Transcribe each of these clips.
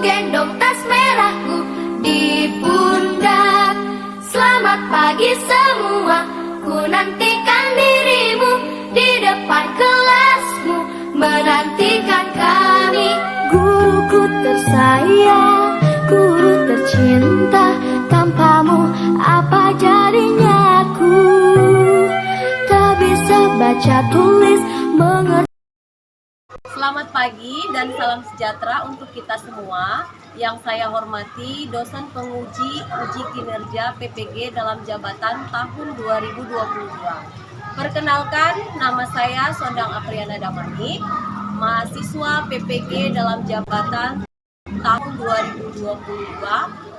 gendong tas merahku di pundak. Selamat pagi semua, ku nantikan dirimu di depan kelasmu, menantikan kami. Guruku tersayang, guru tercinta, tanpamu apa jadinya aku? Tak bisa baca tulis mengerti. Selamat pagi dan salam sejahtera untuk kita semua. Yang saya hormati dosen penguji uji kinerja PPG dalam jabatan tahun 2022. Perkenalkan, nama saya Sondang Apriana Damani, mahasiswa PPG dalam jabatan tahun 2022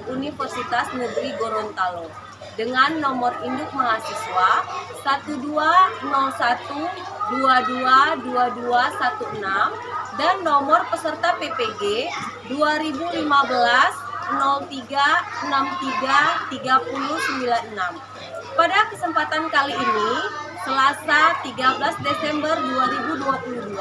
Universitas Negeri Gorontalo dengan nomor induk mahasiswa 1201222216 dan nomor peserta PPG 2015-0363-3096. Pada kesempatan kali ini, Selasa 13 Desember 2022,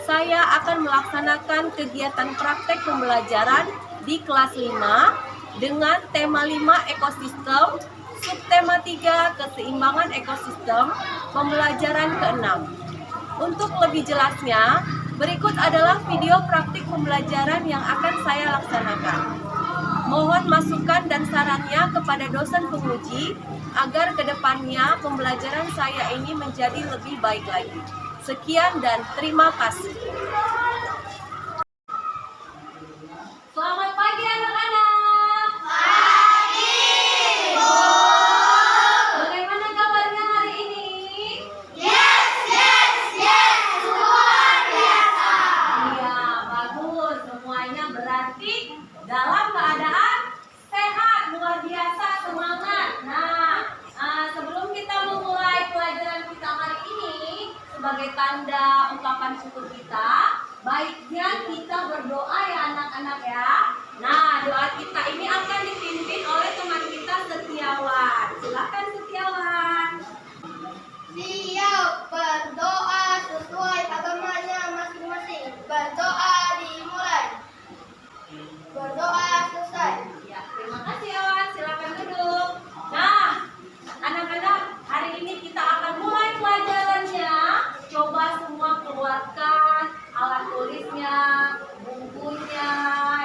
saya akan melaksanakan kegiatan praktek pembelajaran di kelas 5 dengan tema 5 ekosistem, subtema 3 keseimbangan ekosistem, pembelajaran ke-6. Untuk lebih jelasnya, berikut adalah video praktik pembelajaran yang akan saya laksanakan. Mohon masukan dan sarannya kepada dosen penguji agar kedepannya pembelajaran saya ini menjadi lebih baik lagi. Sekian dan terima kasih. Selamat pagi anak-anak. Pagi, Bu. Bagaimana kabarnya hari ini? Yes, luar biasa. Iya, bagus. Semuanya berarti dalam keadaan sehat, luar biasa, semangat. Sebelum kita memulai pelajaran kita hari ini, sebagai tanda ungkapan syukur kita, baiknya kita berdoa ya anak-anak ya. Nah, doa kita ini akan dipimpin oleh teman kita Setiawan. Silakan Setiawan. Siap berdoa sesuai agamanya masing-masing. Berdoa dimulai. Berdoa selesai. Ya, terima kasih Awan. Silakan duduk. Nah, anak-anak, hari ini kita akan mulai pelajarannya. Coba semua keluarkan alat tulisnya, bukunya,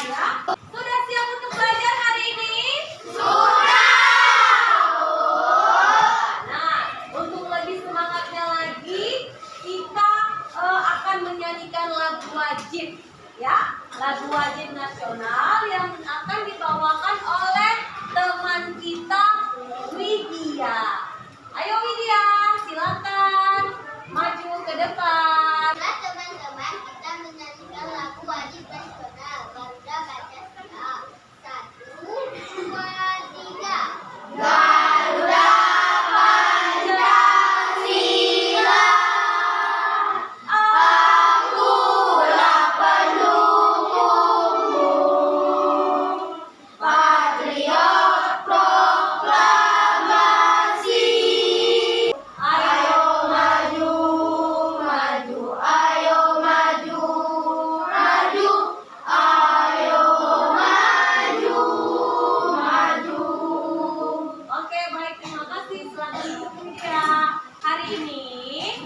ya. Sudah siap untuk belajar hari ini? Nah, untuk lebih semangatnya lagi, kita akan menyanyikan lagu wajib, ya. Lagu wajib nasional yang akan dibawakan oleh teman kita Widya. Ayo Widya, silakan maju ke depan. Teman-teman, kita menyanyikan lagu wajib nasional. Garuda Pancasila. 1, 2, 3. Garuda Pancasila, akulah pendukungmu, patriot proklamasi. Ayo maju, maju, ayo maju, maju, ayo maju, maju. Oke, baik, terima kasih. Selamat duduk ya. Hari ini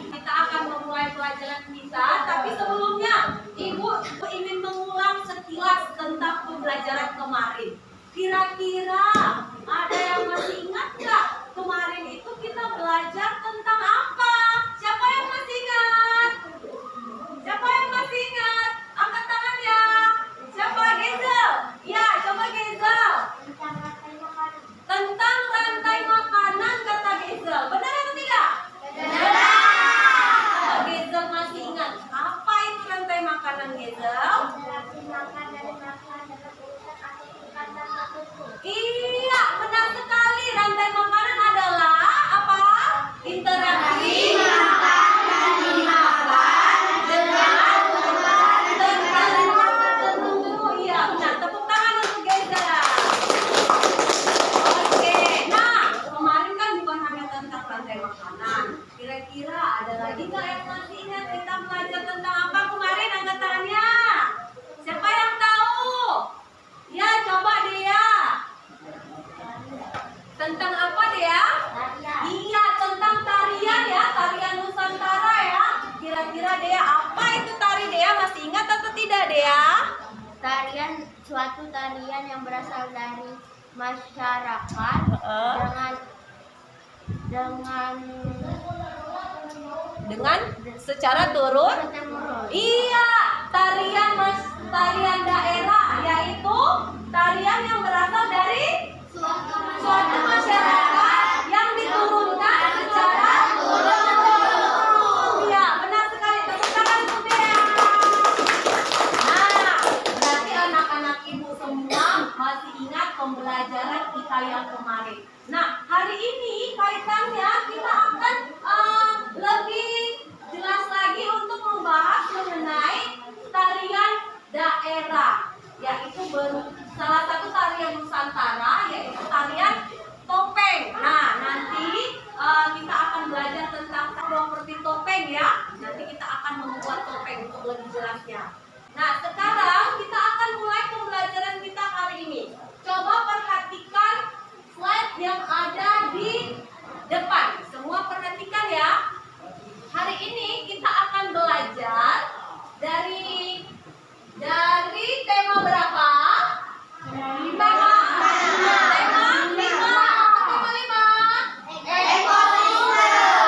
kita akan memulai pelajaran kita, tapi sebelumnya Ibu ingin mengulang sekilas tentang pembelajaran kemarin. Kira-kira ada yang masih ingat nggak? Kemarin itu kita belajar tentang apa? Siapa yang masih ingat? Siapa yang masih ingat? Angkat tangan ya. Siapa? Gezel? Ya, coba Gezel. Tentang rantai makanan kata Gezel. Benar atau tidak? Benar. Gezel masih ingat. Apa itu rantai makanan Gezel? Iya, benar sekali. Rantai makanan adalah apa? Interaksi makan dan dimakan dengan tertentu. Iya, benar. Tepuk tangan untuk Gezel. Oke, nah kemarin kan bukan hanya tentang rantai makanan. Kira-kira ada lagi nggak yang masih ingat kita belajar tentang apa kemarin? Angkat tangannya. Siapa yang tahu? suatu tarian yang berasal dari masyarakat dengan secara turun. Iya, tarian daerah, yaitu tarian yang berasal dari suatu masyarakat yang diturunkan secara turun-temurun. Iya, benar sekali. Tepuk tangan untuk dia. Nah, berarti anak-anak ibu semua masih ingat pembelajaran kita yang kemarin. Nah, hari ini kaitannya kita akan lebih jelas lagi untuk membahas mengenai tarian daerah, yaitu salah satu tarian Nusantara, yaitu tarian topeng. Nah, nanti kita akan belajar tentang seperti topeng ya. Nanti kita akan membuat topeng untuk lebih jelasnya. Nah, sekarang kita akan mulai pembelajaran kita hari ini. Coba perhatikan slide yang ada di depan. Semua perhatikan ya. Hari ini kita akan belajar dari tema berapa? Tema 5.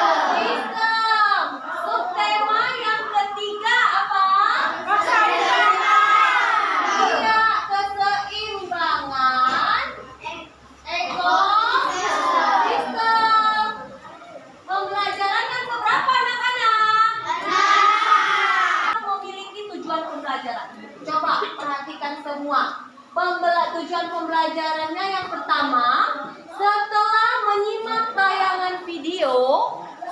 Ekosistem. Subtema yang ketiga apa? Iya, keseimbangan ekosistem. Pembelajaran yang keberapa anak-anak? Memiliki tujuan pembelajaran. Coba perhatikan semua. Tujuan pembelajarannya yang pertama, setelah menyimak tayangan video,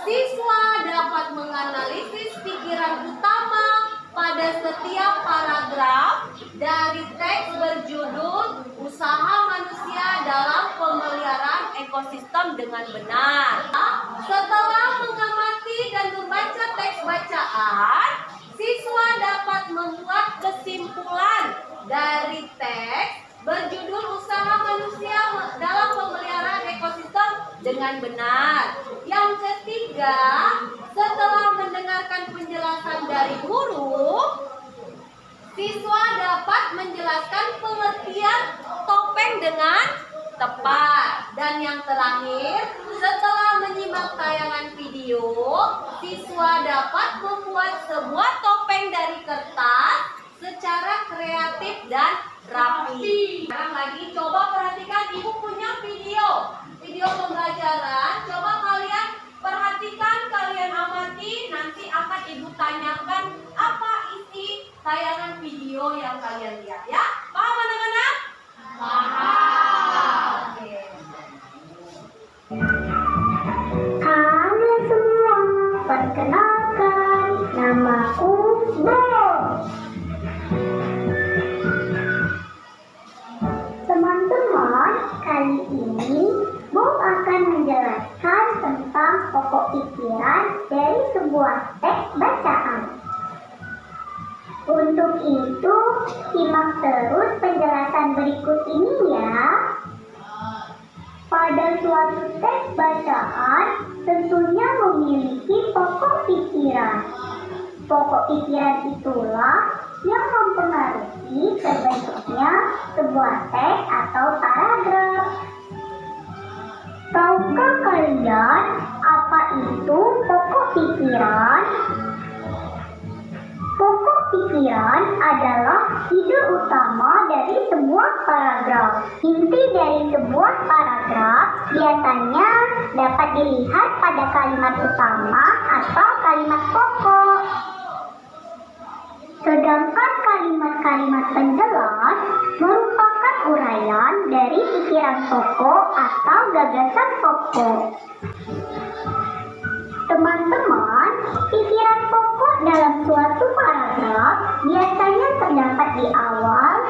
siswa dapat menganalisis pikiran utama pada setiap paragraf dari teks berjudul Usaha Manusia dalam Pemeliharaan Ekosistem dengan Benar. Setelah mengamati dan membaca teks bacaan, siswa dapat membuat kesimpulan dari teks berjudul Usaha Manusia dalam Pemeliharaan Ekosistem dengan Benar. Yang ketiga, setelah mendengarkan penjelasan dari guru, siswa dapat menjelaskan pengertian topeng dengan tepat. Dan yang terakhir, setelah menyimak tayangan video, siswa dapat membuat sebuah topeng dari kertas secara kreatif dan rapi. Sekarang lagi coba perhatikan, ibu punya video pembelajaran. Coba kalian perhatikan, kalian amati. Nanti akan ibu tanyakan apa isi tayangan video yang kalian lihat ya. Paham anak-anak? Paham. Oke. Halo semua, perkenalkan, namaku Bo. Teman-teman, kali ini Bo akan menjelaskan tentang pokok pikiran dari sebuah teks bacaan. Untuk itu, simak terus penjelasan berikut ini ya. Pada suatu teks bacaan tentunya memiliki pokok pikiran. Pokok pikiran itulah yang mempengaruhi terbentuknya sebuah teks atau paragraf. Tahukah kalian apa itu pokok pikiran? Pokok pikiran adalah ide utama dari sebuah paragraf. Inti dari sebuah paragraf biasanya dapat dilihat pada kalimat utama atau kalimat pokok. Sedangkan kalimat-kalimat penjelas merupakan uraian dari pikiran pokok atau gagasan pokok. Teman-teman, pikiran pokok dalam suatu paragraf biasanya terdapat di awal,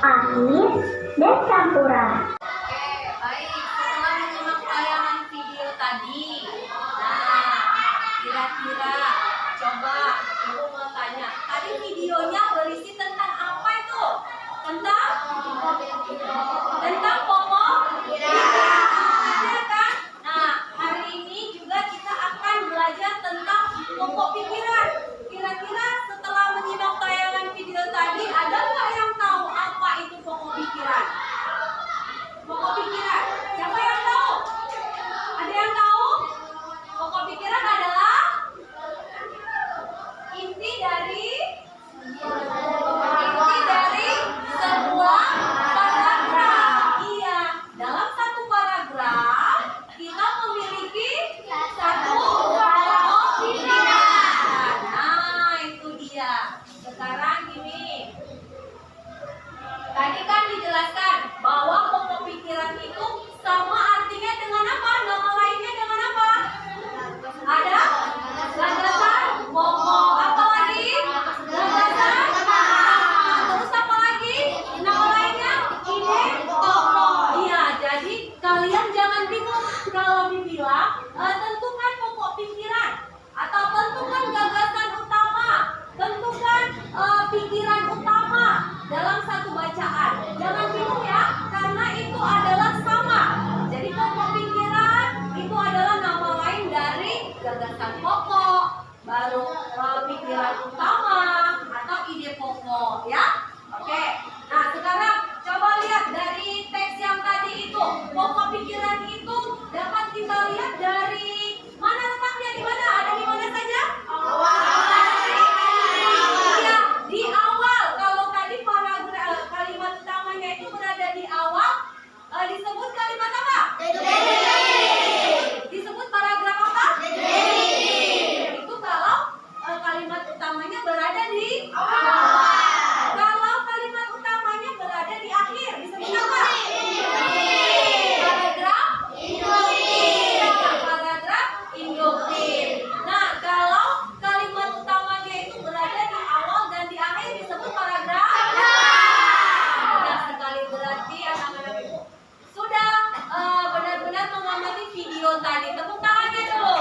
akhir, dan campuran. Oke, baik. Setelah menyimak tayangan video tadi, nah, kira-kira coba ibu mau tanya, tadi videonya berisi tentang apa itu? Tentang pokok pikiran, kan? Nah, hari ini juga kita akan belajar tentang pokok pikiran. Kira-kira setelah menyimak tayangan video tadi, ada nggak yang tahu pikiran utama atau ide pokok ya. Oke. Nah, sekarang coba lihat dari teks yang tadi itu. Pokok pikiran itu dapat kita lihat dari mana letaknya, di mana? Ada di mana saja? Iya, di awal. Kalau tadi paragraf kalimat utamanya itu berada di awal, disebut kalimat apa? Disebut paragraf apa? Itu kalau kalimat utamanya berada di awal. Kalau kalimat utamanya berada di akhir, disebut apa? Paragraf induktif. Paragraf induktif. Nah, kalau kalimat utamanya itu berada di awal dan di akhir, disebut paragraf. Mudah sekali berarti anak-anak ibu sudah benar-benar mengamati video tadi. Tepuk tangannya dulu.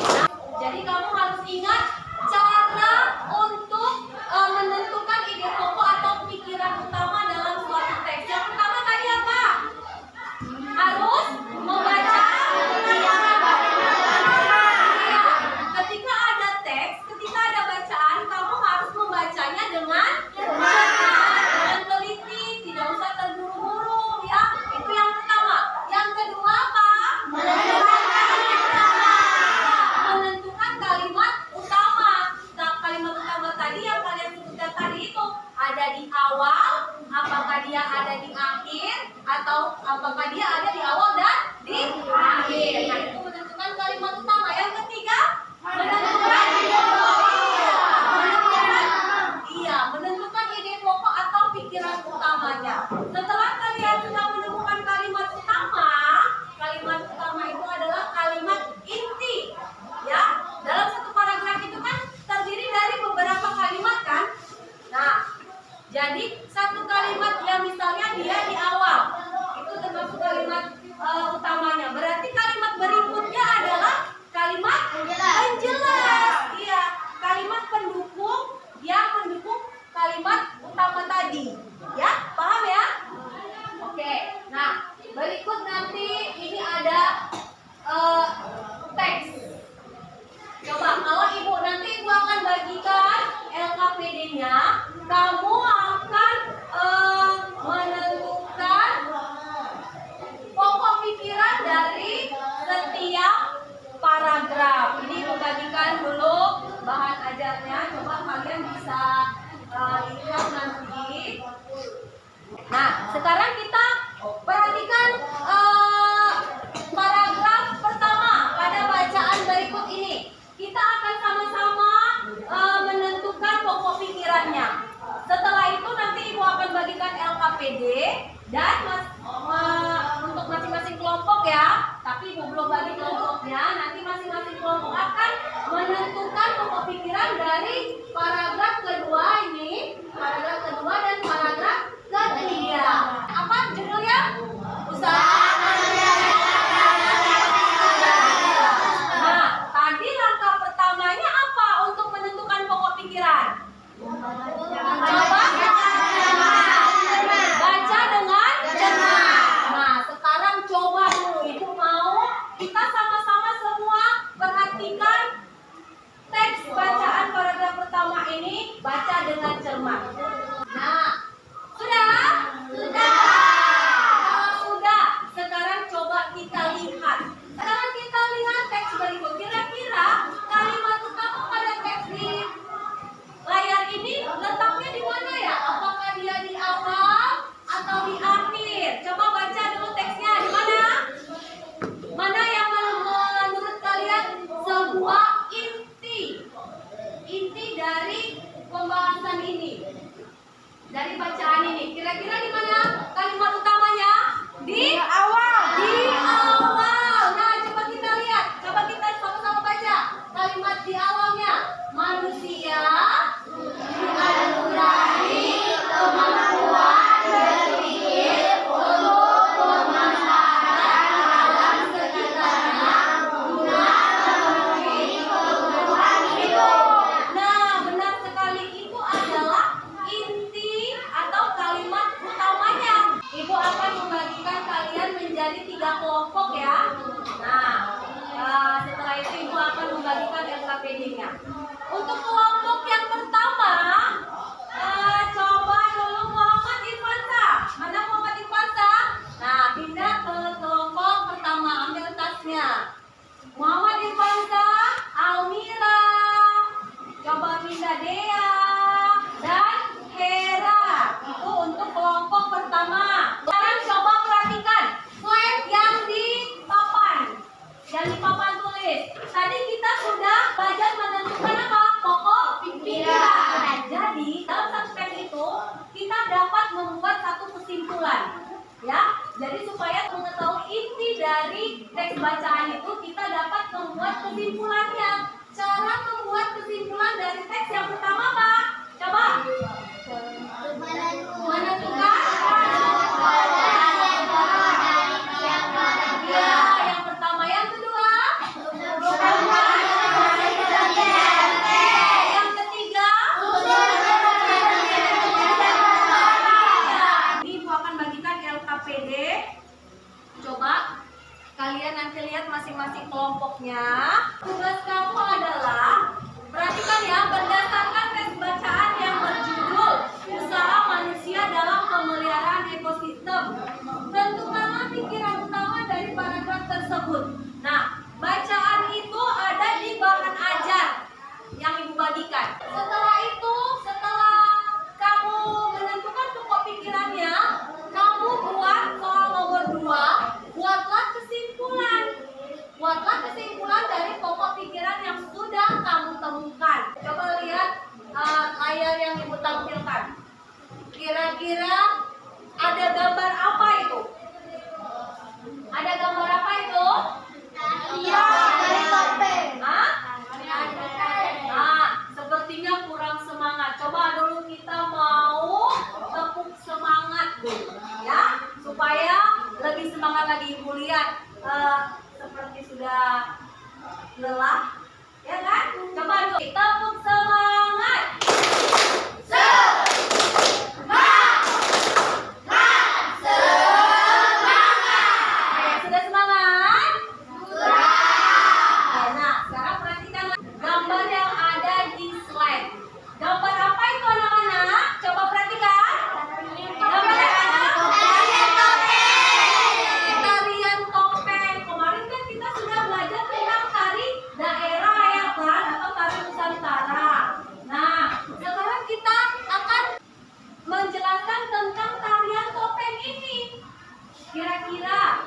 Nah, jadi kamu harus ingat cara untuk menentukan ide pokok atau pikiran utama dalam suatu teks. Yang pertama tadi apa? Harus membaca. Iya. Ketika ada teks, ketika ada bacaan, kamu harus membacanya dengan teliti, tidak usah terburu-buru ya. Itu yang pertama. Yang kedua apa? Menentukan kalimat utama. Nah, kalimat utama tadi yang kalian sebutkan tadi itu ada di awal, apakah dia ada di akhir, atau apakah dia ada di awal dan di akhir. Nah, itu menentukan kalimat utama. Yang ketiga, menentukan ide pokok atau pikiran utamanya. Setelah kalian sudah menemukan kalimat utama itu adalah kalimat inti. Ya, dalam satu paragraf itu kan terdiri dari beberapa kalimat kan? Nah, jadi satu kalimat yang misalnya dia di awal, itu termasuk kalimat utamanya. Berarti kalimat berikutnya adalah kalimat penjelas. Iya, kalimat pendukung yang mendukung kalimat utama tadi. Ya, paham ya? Oke. Nah, berikut nanti ini ada teks. Coba kalau ibu nanti ibu akan bagikan LKPD-nya, kamu akan menentukan pokok pikiran dari setiap paragraf. Ini membagikan dulu bahan ajarnya. Coba kalian bisa lihat nanti. Nah, sekarang kita perhatikan paragraf pertama pada bacaan berikut ini. Kita akan sama-sama menentukan pokok pikirannya. Setelah itu nanti ibu akan bagikan LKPD dan untuk masing-masing kelompok ya. Tapi ibu belum bagi kelompoknya. Nanti masing-masing kelompok akan menentukan pokok pikiran dari paragraf kedua ini, paragraf kedua dan paragraf ketiga. Apa judulnya? Usaha. Nah, tadi langkah pertamanya apa untuk menentukan pokok pikiran? Coba baca dengan cermat. Nah, sekarang coba dulu ibu mau kita sama-sama semua perhatikan teks bacaan paragraf pertama ini, baca dengan cermat. Nah, sudah? Kalau sudah, sekarang coba kita lihat. Sekarang kita lihat teks berikut. Kira-kira kalimat utama pada teks di layar ini letaknya di mana ya? Apakah dia di awal atau di akhir? Coba baca dulu teksnya. Di mana? Mana yang menurut kalian sebuah inti dari pembahasan ini? Dari bacaan ini. Kira-kira di mana kalimat utamanya? Di awal. Di awal. Nah, coba kita lihat. Coba kita sama-sama baca kalimat di awalnya. Manusia dianugerahi kemampuan berpikir untuk pemanfaatan alam sekitarnya guna memenuhi kebutuhan hidup. Nah, benar sekali, itu adalah inti atau kalimat utamanya. waktunya. Untuk kelompok yang pertama, coba dulu Muhammad Irfansa. Mana Muhammad Irfansa? Nah, pindah ke kelompok pertama, ambil tasnya. Muhammad Irfansa, Almira, coba pindah Dea dan Hera. Itu untuk kelompok pertama. Sekarang coba perhatikan slide yang di papan tulis. Tadi kita sudah belajar menentukan apa? Pokok pikiran. Jadi dalam satu teks itu kita dapat membuat satu kesimpulan. Ya, jadi supaya mengetahui inti dari teks bacaan itu kita dapat membuat kesimpulannya. Cara membuat kesimpulan dari teks yang pertama apa? Coba. Menentukan. Ya, yang pertama, yang kedua. Yang ketiga. Ini Ibu akan bagikan LKPD. Coba kalian nanti lihat masing-masing kelompoknya. Tugas kamu adalah perhatikan ya, berdasarkan teks bacaan yang berjudul Usaha Manusia dalam Pemeliharaan Ekosistem. Tentukanlah pikiran utama dari paragraf tersebut. Nah, bacaan itu ada di bahan ajar yang Ibu bagikan. Setelah itu, setelah kamu menentukan pokok pikirannya, kamu buat soal nomor 2, buatlah kesimpulan. Buatlah kesimpulan dari pokok pikiran yang sudah kamu temukan. Coba lihat layar yang Ibu tampilkan. Kira-kira ada gambar apa itu? Ada gambar apa itu? Iya, dari topeng. Hah? Nah, sepertinya kurang semangat. Coba dulu kita mau tepuk semangat dulu, ya, supaya lebih semangat lagi. Ibu lihat seperti sudah lelah, ya kan? Coba dulu tepuk semangat. Sudah semangat? Sudah. Nah, sekarang perhatikan gambar yang ada di slide. Gambar apa itu anak-anak? Coba perhatikan. Gambar apa? Tarian topeng. Kemarin kan kita sudah belajar tentang tari daerah ya kan, atau tari Nusantara. Nah, sekarang kita akan menjelaskan tentang tarian topeng ini. Kira-kira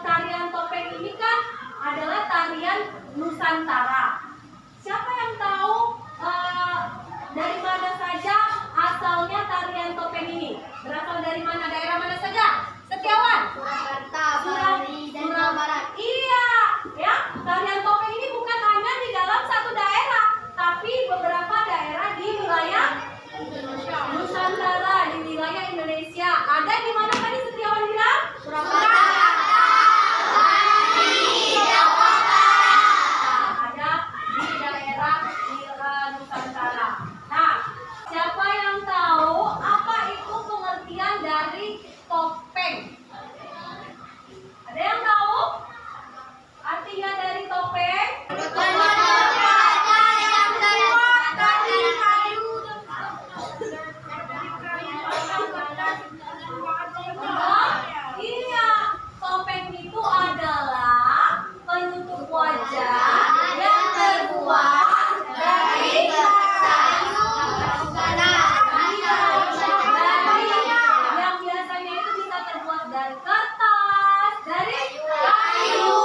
tarian topeng ini kan adalah tarian Nusantara. Siapa yang tahu dari mana saja asalnya tarian topeng ini? Berasal dari mana? Daerah mana saja? Setiawan? Surakarta, Bali, dan Jawa Barat. Iya, ya. Tarian topeng ini bukan hanya di dalam satu daerah, tapi beberapa daerah di wilayah Nusantara, di wilayah Indonesia. Ada di mana tadi Setiawan bilang? Surakarta. Ada di daerah Nusantara. Nah, siapa yang tahu apa itu pengertian dari topeng? Ada yang tahu artinya dari topeng? Iya, topeng itu adalah penutup wajah yang terbuat dari yang biasanya itu bisa terbuat dari kertas, dari kayu,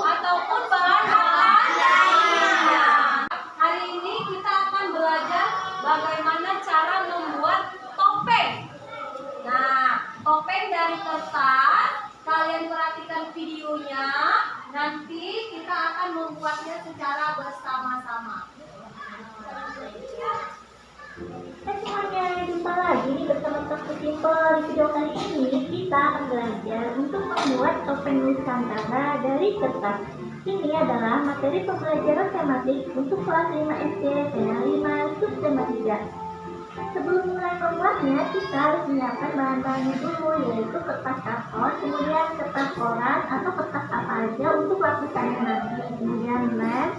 ataupun bahan-bahan lainnya. Hari ini kita akan belajar bagaimana cara membuat topeng. Nah, topeng dari kertas, kalian perhatikan videonya. Nanti kita akan membuatnya secara bersama-sama. Semuanya, jumpa lagi nih bersama Dr. Simple. Di video kali ini kita akan belajar untuk membuat topeng Nusantara dari kertas. Ini adalah materi pembelajaran tematik untuk kelas 5 SD, tema 5, subtema 3. Sebelum mulai membuatnya, kita harus menyiapkan bahan-bahannya dulu, yaitu kertas karton, kemudian kertas koran atau kertas apa aja untuk lapisannya nanti, kemudian lem,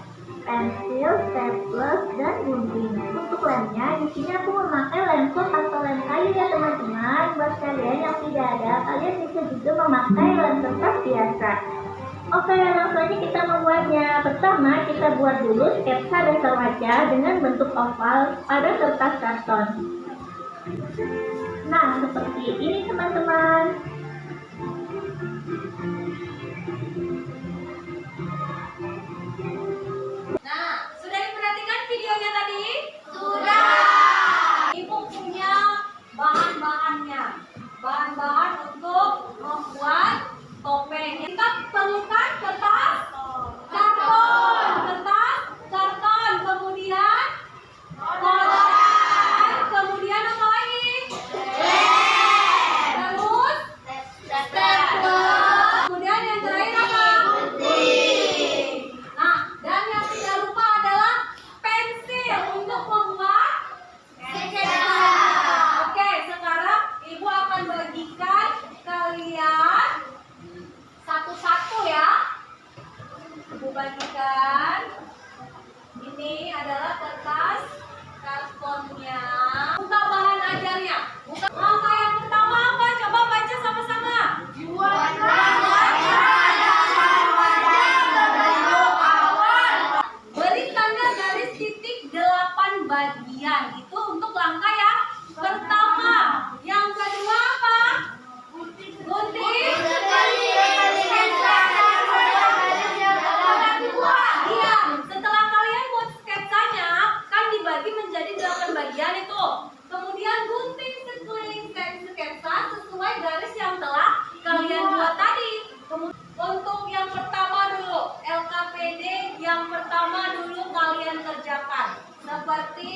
pensil, stapler, dan gunting. Untuk lemnya, di sini aku memakai lem foam atau lem kayu ya teman-teman. Buat kalian yang tidak ada, kalian bisa juga memakai lem kertas biasa. Oke, langsung aja kita membuatnya. Pertama, kita buat dulu sketsa dasar wajah dengan bentuk oval pada kertas karton. Nah, seperti ini teman-teman. Nah, sudah diperhatikan videonya tadi? Sudah. Ibu punya bahan-bahannya. Bahan-bahan untuk membuat topeng. Kita perlukan kertas, karton, kemudian kotak, kemudian apa lagi? Terus stapler. Kemudian yang terakhir apa? Nah, dan yang tidak lupa adalah pensil untuk membuat sketsa. Oke, sekarang Ibu akan bagikan kalian satu-satu ya. Ibu bagikan. Ini adalah kertas kartonnya. Buka bahan ajarnya. Buka. Langkah yang pertama apa? Coba baca sama-sama. Buat dasar wajah berbentuk awan. Beri tanda garis titik 8 bagian. Itu untuk langkah yang pertama. Yang kedua apa? Gunting. Iya, setelah kalian buat sketsanya, kan dibagi menjadi 8 bagian itu. Kemudian gunting sekeliling sketsa sesuai garis yang telah kalian buat tadi. Untuk yang pertama dulu, LKPD yang pertama dulu kalian kerjakan. Seperti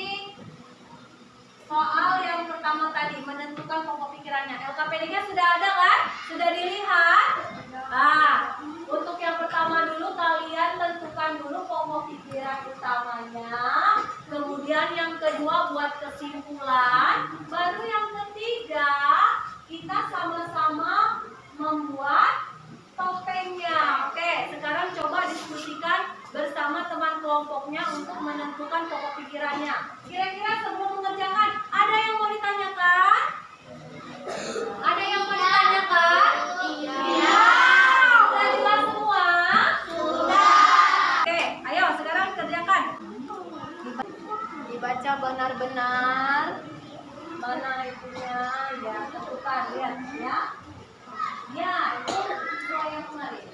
soal yang pertama tadi, menentukan pokok pikirannya. LKPD-nya sudah ada kan? Sudah dilihat? Nah, untuk yang pertama dulu kalian tentukan dulu pokok pikiran utamanya. Kemudian yang kedua buat kesimpulan. Baru yang ketiga kita sama-sama membuat topengnya. Oke, sekarang coba diskusikan bersama teman kelompoknya untuk menentukan pokok pikirannya. Kira-kira sebelum mengerjakan, ada yang mau ditanyakan? Ada yang mau ditanyakan? Iya. Sudah jelas semua? Sudah. Oke, ayo sekarang kerjakan. Dibaca benar-benar. Mana itunya? Ya, tentukan. Lihat, ya. Ya, itu sesuai yang kemarin.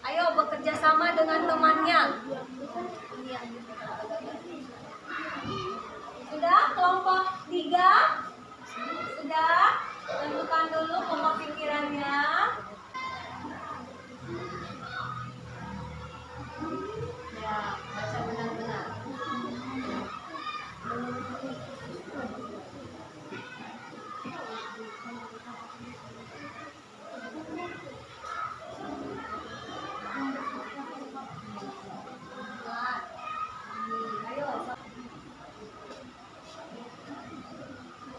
Ayo bekerja sama dengan temannya. Sudah kelompok 3? Sudah? Tentukan dulu pokok pikirannya. Ya, baca benar-benar.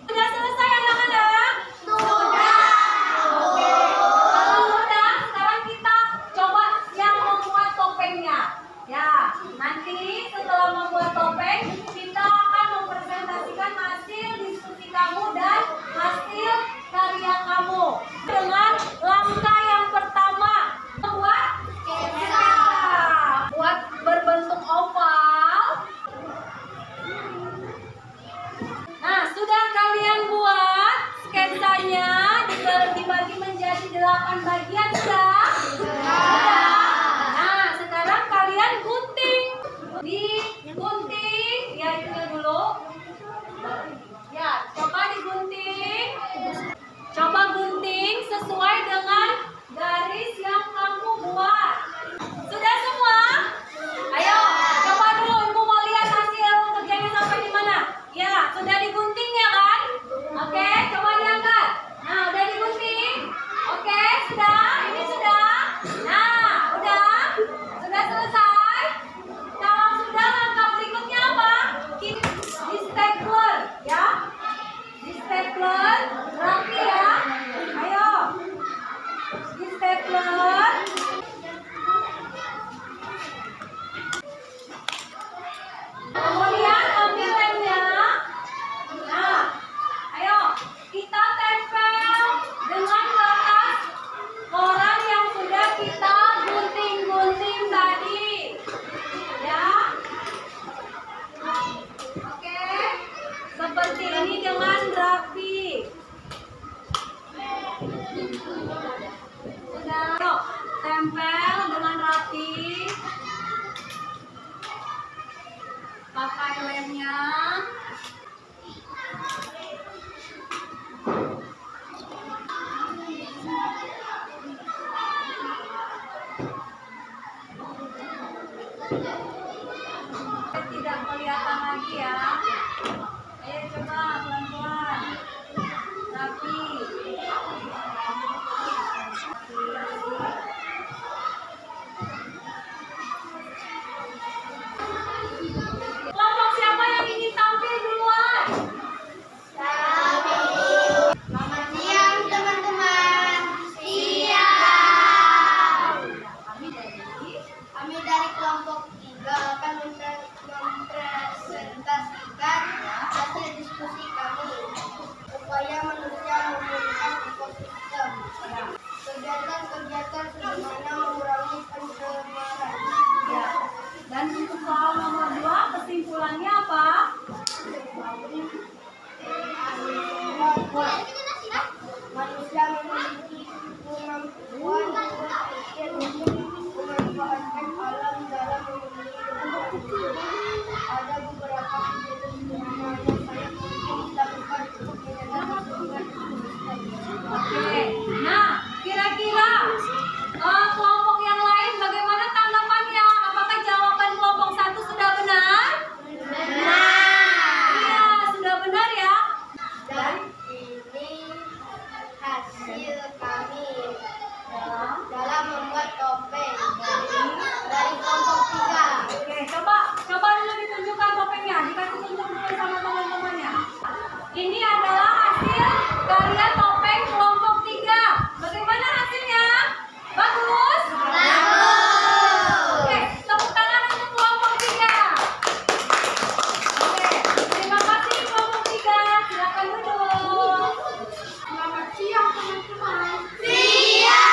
Sudah selesai anak-anak? Sudah. Oke. Kalau sudah, sekarang kita coba yang membuat topengnya. Ya, nanti setelah membuat topeng, kita akan mempresentasikan hasil diskusi kamu dan hasil karya kamu. Dengan langkah yang pertama, membuat sketsa. Buat berbentuk oval. Nah, sudah kalian buat sketsanya dibagi menjadi 8 bagian sudah? Sudah. Nah, sekarang kalian gunting. Digunting, ya itu dulu. Ya, coba digunting. Coba gunting sesuai dengan garis yang kamu buat. Sudah semua? Ayo, coba dulu Ibu mau lihat hasil kerjanya sampai di mana. Ya, sudah digunting ya kan? Oke, coba diangkat. Nah, udah digunting. Oke, sudah? Ini sudah? Nah, udah? Sudah selesai? Kalau sudah, langkah berikutnya apa? Di stapler, ya. Di stapler, rapi ya. Ayo. Di stapler. kegiatan-kegiatan sederhana mengurangi pencemaran. Ya. Dan untuk soal nomor 2, kesimpulannya apa? Manusia memiliki kemampuan berpikir untuk memanfaatkan alam dalam memenuhi kebutuhan. Ada beberapa kegiatan sederhana yang sangat mungkin dilakukan untuk menjaga kebersihan. Oke. Nah, kira-kira kelompok yang lain bagaimana tanggapannya? Apakah jawaban kelompok 1 sudah benar? Iya, sudah benar ya. Dan ini hasil kami dalam membuat topeng dari kelompok 3. Oke, coba dulu ditunjukkan topengnya. Dikasih tunjuk dulu sama teman-temannya. Ini adalah hasil karya topeng kelompok 3. Bagaimana hasilnya? Bagus? Oke, tepuk tangan untuk kelompok 3. Oke, terima kasih kelompok 3. Silakan duduk. Selamat siang teman-teman. Ya.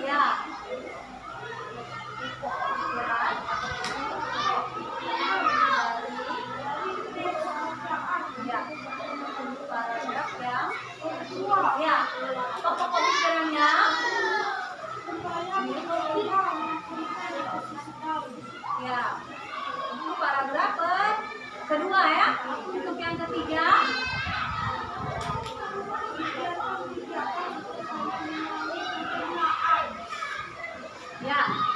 Ya. Paragraf yang kedua. Ya. Apa pokok pikirannya? Ya. Untuk paragraf kedua ya. Untuk yang ketiga. Ya.